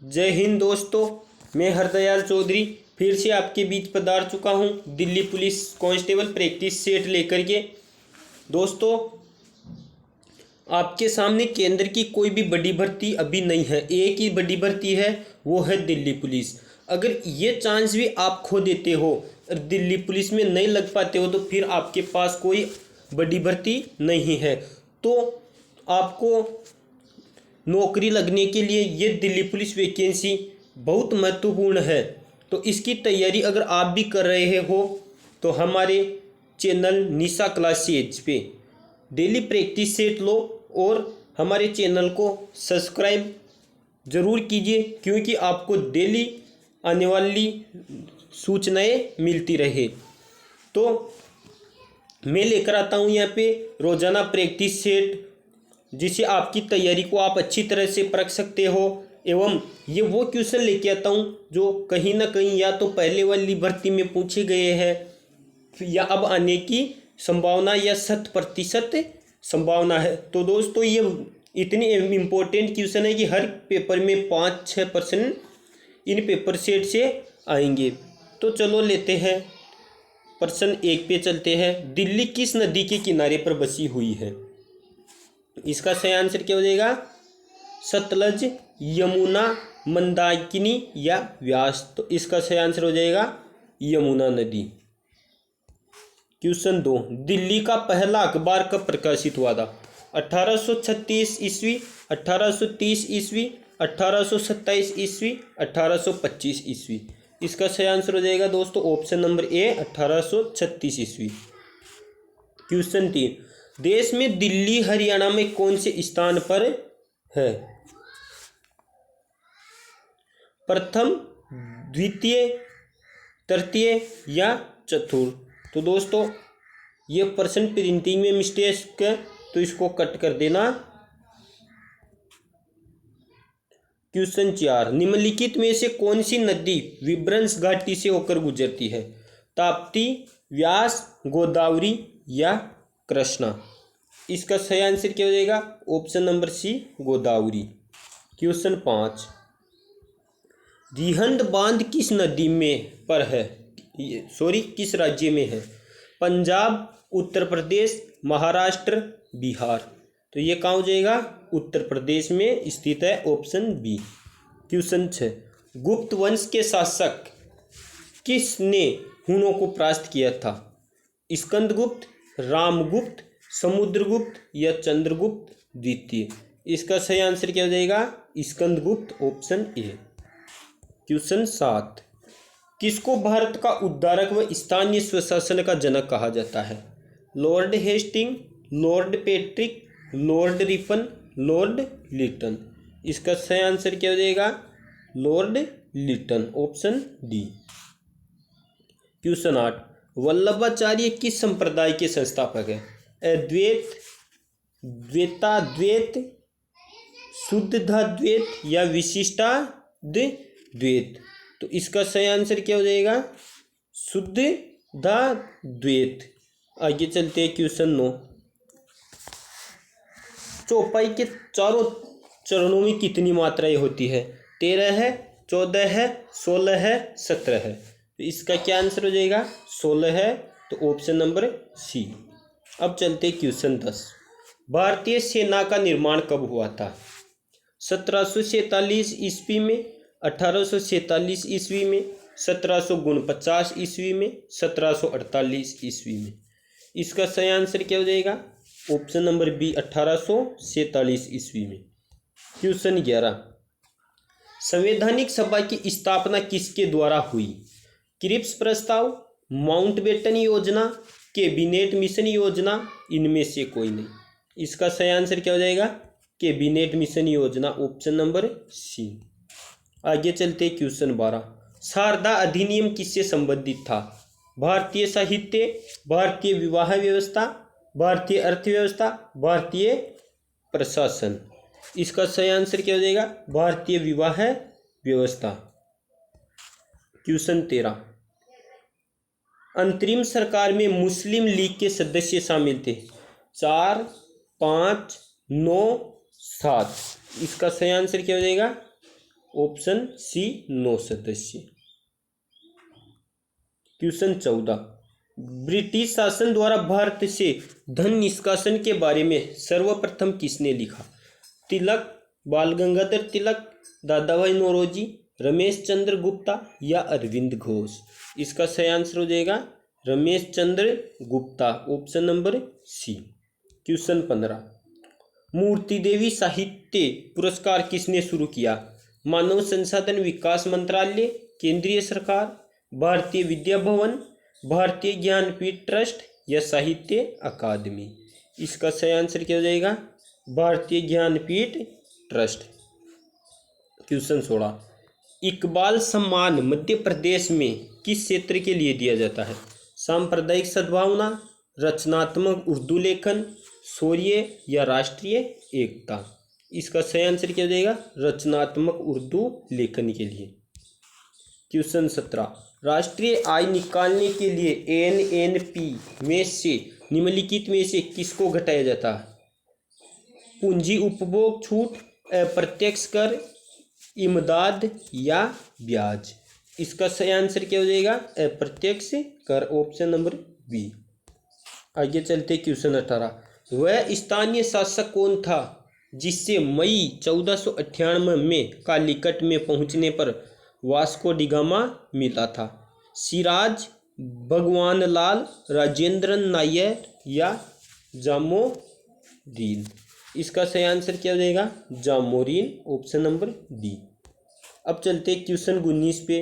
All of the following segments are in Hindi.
जय हिंद दोस्तों, मैं हरदयाल चौधरी फिर से आपके बीच पधार चुका हूं Delhi police constable practice set लेकर के। दोस्तों, आपके सामने केंद्र की कोई भी बड़ी भर्ती अभी नहीं है, एक ही बड़ी भर्ती है, वो है दिल्ली पुलिस। अगर ये चांस भी आप खो देते हो और दिल्ली पुलिस में नहीं लग पाते हो तो फिर आपके पास कोई बड़ी भर्ती नहीं है। तो आपको नौकरी लगने के लिए ये दिल्ली पुलिस वैकेंसी बहुत महत्वपूर्ण है। तो इसकी तैयारी अगर आप भी कर रहे हो तो हमारे चैनल निशा क्लासेज पे डेली प्रैक्टिस सेट लो और हमारे चैनल को सब्सक्राइब ज़रूर कीजिए, क्योंकि आपको डेली आने वाली सूचनाएं मिलती रहे। तो मैं लेकर आता हूँ यहाँ पे रोज़ाना प्रैक्टिस सेट, जिससे आपकी तैयारी को आप अच्छी तरह से परख सकते हो। एवं ये वो क्वेश्चन लेके आता हूँ जो कहीं ना कहीं या तो पहले वाली भर्ती में पूछे गए हैं या अब आने की संभावना या 100% संभावना है। तो दोस्तों, ये इतनी इम्पोर्टेंट क्वेश्चन है कि हर पेपर में 5-6 प्रश्न इन पेपर सेट से आएंगे। तो चलो लेते हैं, प्रश्न 1 पे चलते हैं। दिल्ली किस नदी के किनारे पर बसी हुई है? इसका सही आंसर क्या हो जाएगा? सतलज, यमुना, मंदाकिनी या व्यास। तो इसका सही आंसर हो जाएगा यमुना नदी। क्वेश्चन 2, दिल्ली का पहला अखबार कब प्रकाशित हुआ था? 1836 ईस्वी, 1830 ईस्वी, 1827 ईस्वी, 1825 ईस्वी। इसका सही आंसर हो जाएगा दोस्तों ऑप्शन नंबर ए, 1836 ईस्वी। क्वेश्चन 3, देश में दिल्ली हरियाणा में कौन से स्थान पर है? प्रथम, द्वितीय, तृतीय या चतुर्थ। तो दोस्तों, ये प्रश्न प्रिंटिंग में मिस्टेक है, तो इसको कट कर देना। क्वेश्चन 4, निम्नलिखित में से कौन सी नदी विभ्रंश घाटी से होकर गुजरती है? ताप्ती, व्यास, गोदावरी या कृष्णा। इसका सही आंसर क्या हो जाएगा? Option number C, Godavari. Question 5, Rihand बांध किस नदी में पर है? किस राज्य में है? पंजाब, उत्तर प्रदेश, महाराष्ट्र, बिहार। तो ये कहाँ हो जाएगा? उत्तर प्रदेश में स्थित है, ऑप्शन बी। क्वेश्चन 6, गुप्त वंश के शासक किसने हुनों को परास्त किया था? स्कंदगुप्त, रामगुप्त, समुद्रगुप्त या चंद्रगुप्त द्वितीय। इसका सही आंसर क्या हो जाएगा? Skandagupta, option A. क्वेश्चन 7, किसको भारत का उद्धारक व स्थानीय स्वशासन का जनक कहा जाता है? Lord Hastings, lord Patrick, lord Ripon, lord Lytton. इसका सही आंसर क्या हो जाएगा? Lord Lytton, option D. Question 8, Vallabhacharya किस संप्रदाय के संस्थापक हैं? अद्वैत, द्वैताद्वैत, शुद्धाद्वैत या विशिष्टाद्वैत। तो इसका सही आंसर क्या हो जाएगा? शुद्धाद्वैत। आगे चलते हैं क्वेश्चन 9, चौपाई के चारों चरणों में कितनी मात्राएं होती है? 13 है, 14 है, 16 है, 17 है। तो इसका क्या आंसर हो जाएगा? 16 है, तो ऑप्शन नंबर सी। अब चलते क्वेश्चन 10, भारतीय सेना का निर्माण कब हुआ था? 1747 ईस्वी में, 1847 ईस्वी में, 1749 ईस्वी में, 1748 ईस्वी में। इसका सही आंसर क्या हो जाएगा? ऑप्शन नंबर बी, 1847 ईस्वी में। क्वेश्चन 11, संवैधानिक सभा की स्थापना किसके द्वारा हुई? क्रिप्स प्रस्ताव, माउंटबेटन योजना, कैबिनेट मिशन योजना, इनमें से कोई नहीं। इसका सही आंसर क्या हो जाएगा? कैबिनेट मिशन योजना, ऑप्शन नंबर सी। आगे चलते क्वेश्चन 12, शारदा अधिनियम किससे संबंधित था? भारतीय साहित्य, भारतीय विवाह व्यवस्था, भारतीय अर्थव्यवस्था, भारतीय प्रशासन। इसका सही आंसर क्या हो जाएगा? भारतीय विवाह व्यवस्था। क्वेश्चन 13, अंतरिम सरकार में मुस्लिम लीग के सदस्य शामिल थे? 4, 5, 9, 7। इसका सही आंसर क्या हो जाएगा? ऑप्शन सी 9 सदस्य। क्वेश्चन 14, ब्रिटिश शासन द्वारा भारत से धन निष्कासन के बारे में सर्वप्रथम किसने लिखा? तिलक, बाल गंगाधर तिलक, दादाभाई नौरोजी, रमेश चंद्र गुप्ता या अरविंद घोष? इसका सही आंसर हो जाएगा Ramesh Chandra Gupta, option number C. Question 15, Murti Devi साहित्य पुरस्कार किसने शुरू किया? मानव संसाधन विकास मंत्रालय, केंद्रीय सरकार, भारतीय विद्या भवन, भारतीय ज्ञानपीठ ट्रस्ट या साहित्य अकादमी? इसका सही आंसर क्या हो जाएगा? भारतीय ज्ञानपीठ ट्रस्ट। क्वेश्चन 16, इकबाल सम्मान मध्य प्रदेश में किस क्षेत्र के लिए दिया जाता है? सांप्रदायिक सद्भावना, रचनात्मक उर्दू लेखन, शौर्य या राष्ट्रीय एकता? इसका सही आंसर क्या हो जाएगा? रचनात्मक उर्दू लेखन के लिए। क्वेश्चन 17, राष्ट्रीय आय निकालने के लिए एनएनपी में से निम्नलिखित में से किसको घटाया जाता है? पूंजी उपभोग छूट, अप्रत्यक्ष कर, इमदाद या ब्याज? इसका सही आंसर क्या हो जाएगा? अप्रत्यक्ष कर, ऑप्शन नंबर बी। आगे चलते क्वेश्चन 18, वह स्थानीय शासक कौन था जिससे मई 1498 में कालीकट में पहुंचने पर वास्को डी गामा मिला था? सिराज, भगवान लाल, राजेंद्र नायर या जामोरीन? इसका सही आंसर क्या हो जाएगा? जामोरीन, ऑप्शन नंबर डी। अब चलते क्वेश्चन 19 पे,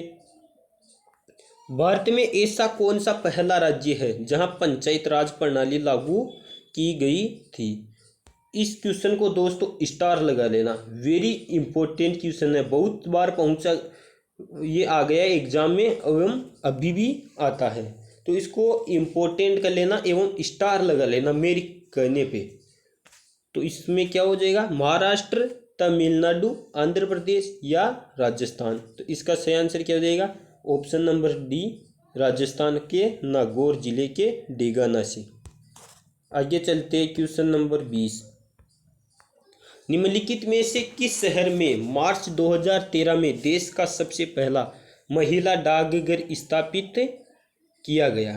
भारत में ऐसा कौन सा पहला राज्य है जहां पंचायत राज प्रणाली लागू की गई थी? इस क्वेश्चन को दोस्तों स्टार लगा लेना, वेरी इंपॉर्टेंट क्वेश्चन है, बहुत बार पहुंचा, ये आ गया एग्जाम में एवं अभी भी आता है, तो इसको इम्पोर्टेंट कर लेना एवं स्टार लगा लेना मेरे कहने पे। तो इसमें क्या हो जाएगा? महाराष्ट्र, तमिलनाडु, आंध्र प्रदेश या राजस्थान? तो इसका सही आंसर क्या हो जाएगा? ऑप्शन नंबर डी, राजस्थान के नागौर जिले के डेगाना से। आगे चलते हैं क्वेश्चन नंबर 20, निम्नलिखित में से किस शहर में मार्च 2013 में देश का सबसे पहला महिला डाकघर स्थापित किया गया?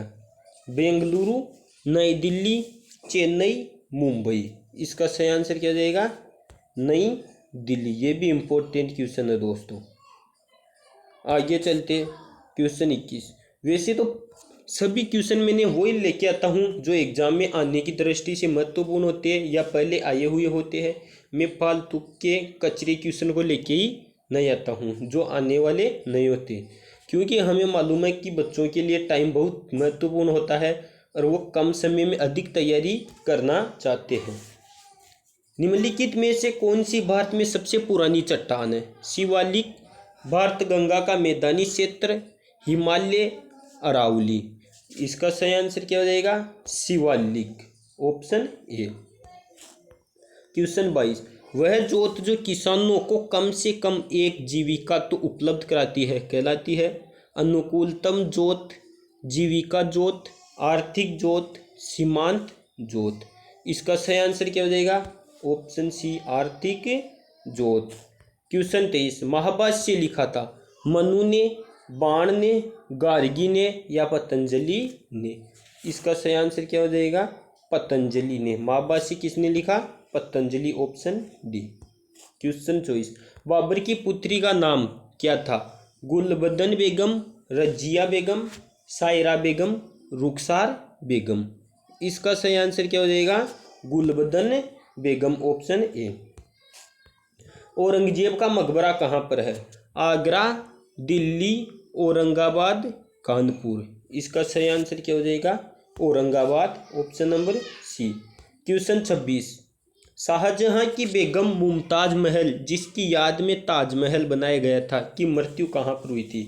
बेंगलुरु, नई दिल्ली, चेन्नई, मुंबई? इसका सही आंसर क्या हो जाएगा? नई दिल्ली। ये भी इम्पोर्टेंट क्वेश्चन है दोस्तों। आगे चलते क्वेश्चन 21, वैसे तो सभी क्वेश्चन मैंने वही लेके आता हूँ जो एग्जाम में आने की दृष्टि से महत्वपूर्ण होते हैं या पहले आए हुए होते हैं। मैं फालतू के कचरे क्वेश्चन को लेके ही नहीं आता हूँ जो आने वाले नहीं होते, क्योंकि हमें मालूम है कि बच्चों के लिए टाइम बहुत महत्वपूर्ण होता है और वो कम समय में अधिक तैयारी करना चाहते हैं। निम्नलिखित में से कौन सी भारत में सबसे पुरानी चट्टान है? शिवालिक, भारत गंगा का मैदानी क्षेत्र, हिमालय, अरावली? इसका सही आंसर क्या हो जाएगा? Shivalik, option A. क्वेश्चन 22, वह जोत जो किसानों को कम से कम एक जीविका तो उपलब्ध कराती है कहलाती है? अनुकूलतम जोत, जीविका जोत, आर्थिक जोत, सीमांत जोत? इसका सही आंसर क्या हो जाएगा? ऑप्शन सी, आर्थिक जोत। क्वेश्चन 23, महाभाष्य लिखा था मनु ने, बाण ने, गार्गी ने या पतंजलि ने? इसका सही आंसर क्या हो जाएगा? पतंजलि ने। महाभाष्य किसने लिखा? Patanjali, option D. Question 24, Babur की पुत्री का नाम क्या था? गुलबदन बेगम, रजिया बेगम, सायरा बेगम, रुखसार बेगम? इसका सही आंसर क्या हो जाएगा? गुलबदन बेगम, ऑप्शन ए। औरंगजेब का मकबरा कहाँ पर है? आगरा, दिल्ली, औरंगाबाद, कानपुर? इसका सही आंसर क्या हो जाएगा? Aurangabad, option number C. Question 26, Shahjahan की बेगम मुमताज महल जिसकी याद में ताजमहल बनाया गया था की मृत्यु कहाँ पर हुई थी?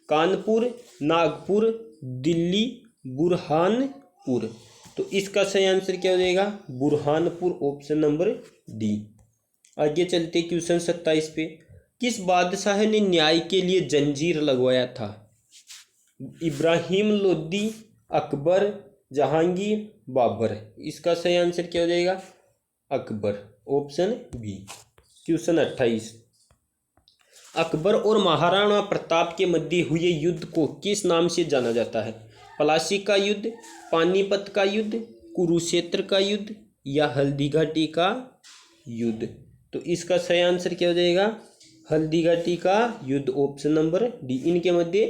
कानपुर, नागपुर, दिल्ली, बुरहानपुर? तो इसका सही आंसर क्या हो जाएगा? Burhanpur, option number D. आगे चलते क्वेश्चन 27 पे, किस बादशाह ने न्याय के लिए जंजीर लगवाया था? इब्राहिम लोदी, अकबर, जहांगीर, बाबर? इसका सही आंसर क्या हो जाएगा? Akbar, option B. Question 28, Akbar और महाराणा प्रताप के मध्य हुए युद्ध को किस नाम से जाना जाता है? प्लासी का युद्ध, पानीपत का युद्ध, कुरुक्षेत्र का युद्ध या हल्दी घाटी का युद्ध? तो इसका सही आंसर क्या हो जाएगा? हल्दी घाटी का युद्ध, ऑप्शन नंबर डी। इनके मध्य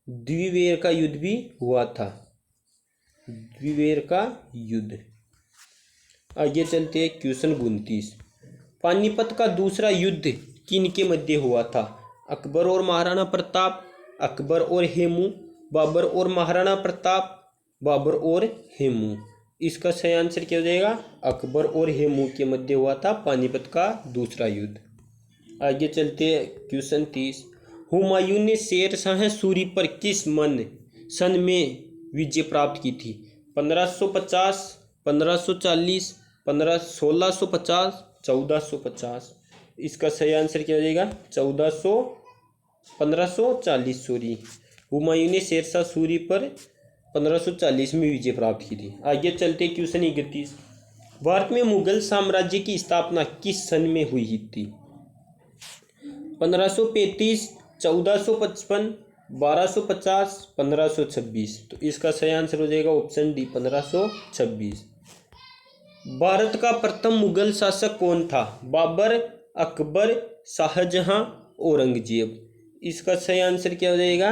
द्विवेर का युद्ध भी हुआ था, द्विवेर का युद्ध। आगे चलते हैं क्वेश्चन 29। पानीपत का दूसरा युद्ध किन के मध्य हुआ था? अकबर और महाराणा प्रताप, अकबर और हेमू, बाबर और महाराणा प्रताप, बाबर और हेमू? इसका सही आंसर क्या हो जाएगा? अकबर और हेमू के मध्य हुआ था पानीपत का दूसरा युद्ध। आगे चलते हैं क्वेश्चन 30। हुमायूं ने शेर शाह सूरी पर किस सन में विजय प्राप्त की थी? 1550, 1540, 1650, 1450? इसका सही आंसर क्या हो जाएगा? 1540 सॉरी। हुमायूं ने शेरशाह सूरी पर 1540 में विजय प्राप्त की थी। आगे चलते क्वेश्चन 31। भारत में मुगल साम्राज्य की स्थापना किस सन में हुई थी? 1535, 1455, 1250, 1526? तो इसका सही आंसर हो जाएगा ऑप्शन डी, 1526। भारत का प्रथम मुगल शासक कौन था? बाबर, अकबर, शाहजहां, औरंगजेब? इसका सही आंसर क्या हो जाएगा?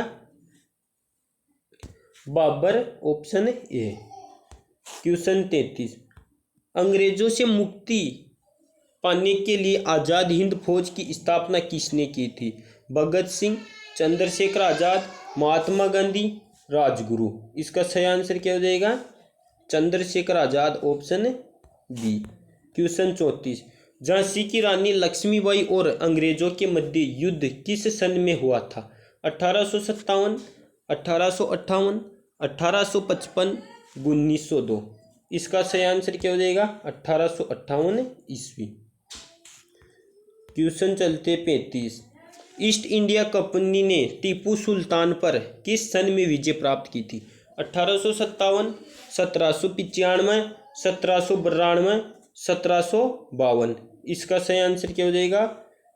Babur, option A. क्वेश्चन 33। अंग्रेजों से मुक्ति पाने के लिए आज़ाद हिंद फौज की स्थापना किसने की थी? भगत सिंह, चंद्रशेखर आज़ाद, महात्मा गांधी, राजगुरु? इसका सही आंसर क्या हो जाएगा? Chandrashekhar Azad, option B. Question 34। Jhansi की रानी लक्ष्मीबाई और अंग्रेजों के मध्य युद्ध किस सन में हुआ था? 1857, 1858, 1855, 1902? इसका सही आंसर क्या हो जाएगा? 1858 ईस्वी। क्वेश्चन चलते 35। ईस्ट इंडिया कंपनी ने टीपू सुल्तान पर किस सन में विजय प्राप्त की थी? 1857, 1795, 1792, 1752? इसका सही आंसर क्या हो जाएगा?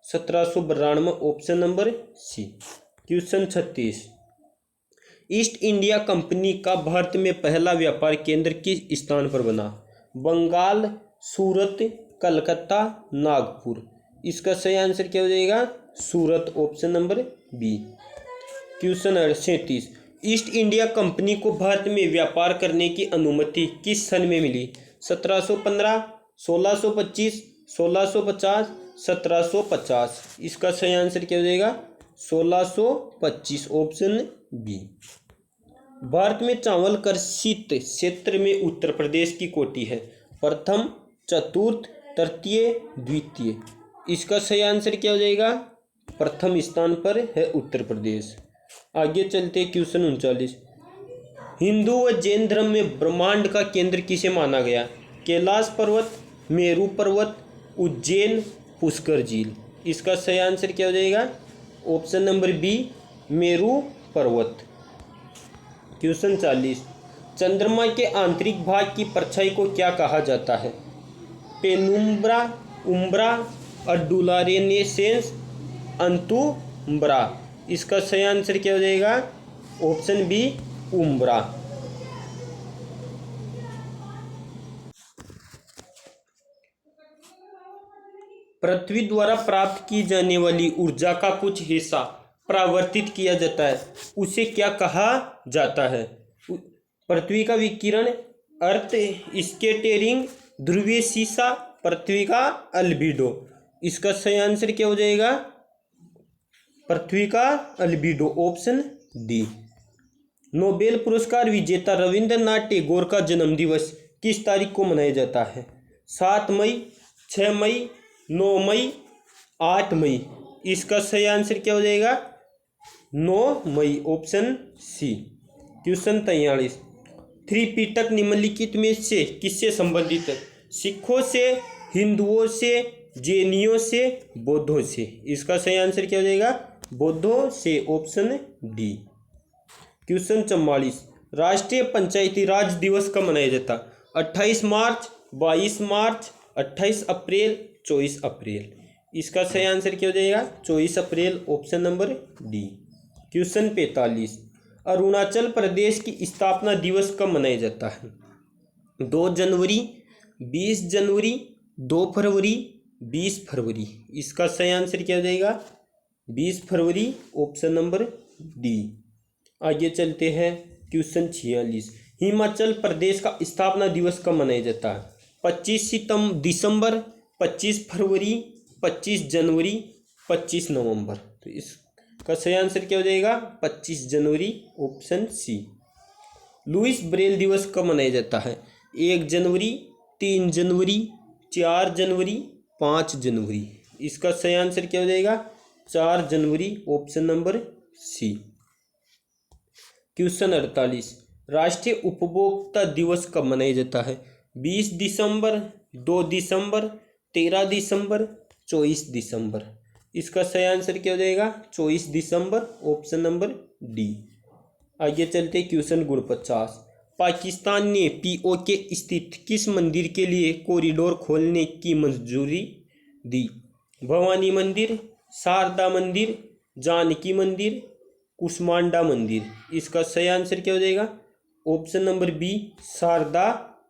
1792, option number C. Question 36। East India Company का भारत में पहला व्यापार केंद्र किस स्थान पर बना? बंगाल, सूरत, कलकत्ता, नागपुर? इसका सही आंसर क्या हो जाएगा? Surat, option number B. Question 37। East India Company को भारत में व्यापार करने की अनुमति किस सन में मिली? 1715, 1625, 1650, 1750? इसका सही आंसर क्या हो जाएगा? 1625, ऑप्शन बी। भारत में चावल कृषित क्षेत्र में उत्तर प्रदेश की कोटि है? प्रथम, चतुर्थ, तृतीय, द्वितीय? इसका सही आंसर क्या हो जाएगा? प्रथम स्थान पर है उत्तर प्रदेश। आगे चलते क्वेश्चन 39। हिंदू व जैन धर्म में ब्रह्मांड का केंद्र किसे माना गया? कैलाश पर्वत, मेरू पर्वत, उज्जैन, पुष्कर झील? इसका सही आंसर क्या हो जाएगा? ऑप्शन नंबर बी, मेरू पर्वत। क्वेश्चन 40। चंद्रमा के आंतरिक भाग की परछाई को क्या कहा जाता है? Penumbra, umbra, adularescence, antumbra? इसका सही आंसर क्या हो जाएगा? Option B, उम्ब्रा। पृथ्वी द्वारा प्राप्त की जाने वाली ऊर्जा का कुछ हिस्सा परावर्तित किया जाता है, उसे क्या कहा जाता है? पृथ्वी का विकिरण, अर्थ स्कैटरिंग, ध्रुवीय शीशा, पृथ्वी का अल्बिडो? इसका सही आंसर क्या हो जाएगा? पृथ्वी का अल्बिडो, ऑप्शन डी। नोबेल पुरस्कार विजेता रविंद्रनाथ टैगोर का जन्मदिवस किस तारीख को मनाया जाता है? 7 मई, 6 मई, 9 मई, 8 मई? इसका सही आंसर क्या हो जाएगा? 9 मई, ऑप्शन सी। क्वेश्चन 43। त्रिपिटक निम्नलिखित में से किससे संबंधित है? सिखों से, हिंदुओं से, जैनियों से, बौद्धों से? इसका सही आंसर क्या हो जाएगा? बौद्धों से, ऑप्शन डी। क्वेश्चन 44। राष्ट्रीय पंचायती राज दिवस कब मनाया जाता? 28 मार्च, 22 मार्च, 28 अप्रैल, 24 अप्रैल? इसका सही आंसर क्या हो जाएगा? 24 अप्रैल, option number D. Question 45, Arunachal Pradesh की स्थापना दिवस कब मनाया जाता है? 2 जनवरी, 20 जनवरी, 2 फरवरी, 20 फरवरी। इसका सही आंसर क्या हो जाएगा? 20 फरवरी, ऑप्शन नंबर डी। आगे चलते हैं। क्वेश्चन 46, हिमाचल प्रदेश का स्थापना दिवस कब मनाया जाता है? 25 दिसंबर, 25 फरवरी, 25 जनवरी, 25 नवंबर। तो इसका सही आंसर क्या हो जाएगा? 25 जनवरी, ऑप्शन सी। लुईस ब्रेल दिवस कब मनाया जाता है? 1 जनवरी, 3 जनवरी, 4 जनवरी, 5 जनवरी। इसका सही आंसर क्या हो जाएगा? 4 जनवरी, ऑप्शन नंबर सी। क्वेश्चन 48, राष्ट्रीय उपभोक्ता दिवस कब मनाया जाता है? 20 दिसंबर, 2 दिसंबर, 13 दिसंबर, 24 दिसंबर। इसका सही आंसर क्या हो जाएगा? 24 दिसंबर, ऑप्शन नंबर डी। आगे चलते क्वेश्चन 49, पाकिस्तान ने पीओके स्थित किस मंदिर के लिए कॉरिडोर खोलने की मंजूरी दी? भवानी मंदिर, शारदा मंदिर, जानकी मंदिर, कुष्मांडा मंदिर। इसका सही आंसर क्या हो जाएगा? ऑप्शन नंबर बी, शारदा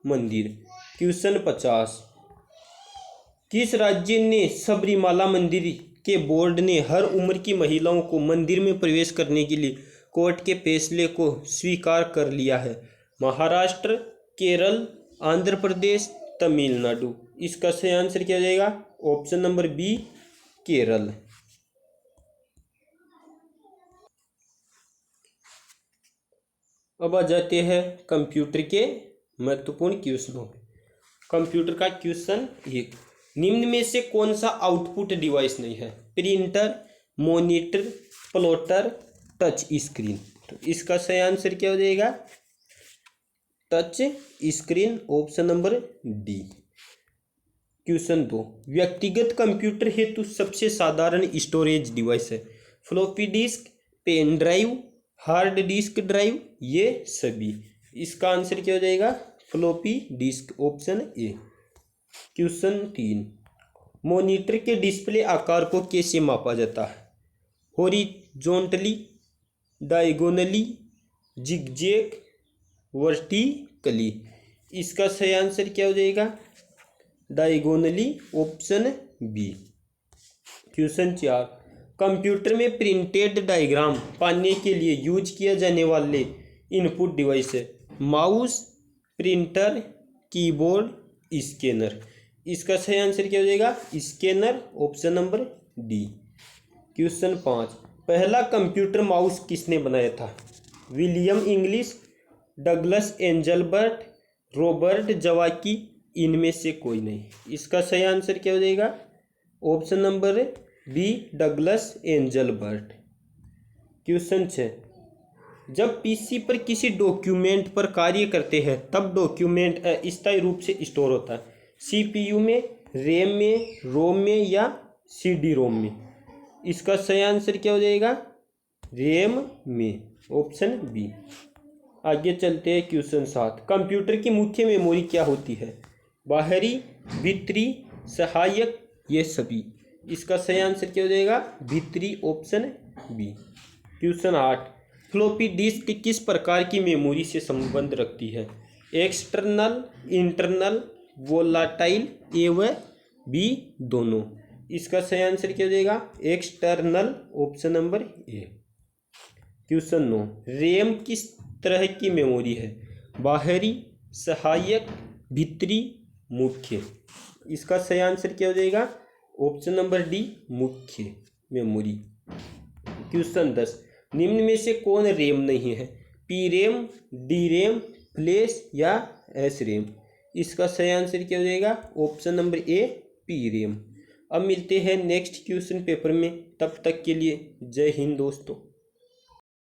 मंदिर। क्वेश्चन 50, किस राज्य ने सबरीमाला मंदिर के बोर्ड ने हर उम्र की महिलाओं को मंदिर में प्रवेश करने के लिए कोर्ट के फैसले को स्वीकार कर लिया है? महाराष्ट्र, केरल, आंध्र प्रदेश, तमिलनाडु। इसका सही आंसर क्या हो जाएगा? Option number B, Kerala. अब आ जाते हैं कंप्यूटर के महत्वपूर्ण क्वेश्चनों पे। कंप्यूटर का क्वेश्चन 1, निम्न में से कौन सा आउटपुट डिवाइस नहीं है? Printer, monitor, plotter, touch screen. तो इसका सही आंसर क्या हो जाएगा? Touch screen, option number D. Question 2, व्यक्तिगत कंप्यूटर हेतु सबसे साधारण स्टोरेज डिवाइस है? Floppy disk, pen drive, hard disk drive, ये सभी। इसका आंसर क्या हो जाएगा? Floppy disk, option A. Question 3, monitor के डिस्प्ले आकार को कैसे मापा जाता है? Horizontally, diagonally, zigzag, vertically. इसका सही आंसर क्या हो जाएगा? Diagonally, option B. Question 4, computer में प्रिंटेड डायग्राम पाने के लिए यूज किया जाने वाले इनपुट डिवाइस है? Mouse, printer, keyboard, scanner. इसका सही आंसर क्या हो जाएगा? Scanner, option number D. Question 5, पहला कंप्यूटर माउस किसने बनाया था? William English, Douglas Engelbart, Robert Zawacki, इनमें से कोई नहीं। इसका सही आंसर क्या हो जाएगा? Option number B, Douglas Engelbart. Question 6, जब पीसी पर किसी डॉक्यूमेंट पर कार्य करते हैं तब डॉक्यूमेंट अस्थायी रूप से स्टोर होता है? सीपीयू में, रैम में, रोम में या सीडी रोम में? इसका सही आंसर क्या हो जाएगा? रैम में, ऑप्शन बी। आगे चलते हैं क्वेश्चन 7, कंप्यूटर की मुख्य मेमोरी क्या होती है? बाहरी, भीतरी, सहायक, ये सभी। इसका सही आंसर क्या हो जाएगा? भीतरी, option B. Question 8, floppy disk किस प्रकार की मेमोरी से संबंध रखती है? एक्सटर्नल, इंटरनल, वोलाटाइल, ए व बी दोनों। इसका सही आंसर क्या हो जाएगा? External, option number A. Question 9, RAM किस तरह की मेमोरी है? बाहरी, सहायक, भीतरी, मुख्य। इसका सही आंसर क्या हो जाएगा? ऑप्शन नंबर डी, मुख्य मेमोरी। क्वेश्चन 10, निम्न में से कौन रैम नहीं है? P RAM, D RAM, flash या एस रैम? इसका सही आंसर क्या हो जाएगा? Option number A, P RAM. अब मिलते हैं नेक्स्ट क्वेश्चन पेपर में, तब तक के लिए जय हिंद दोस्तों।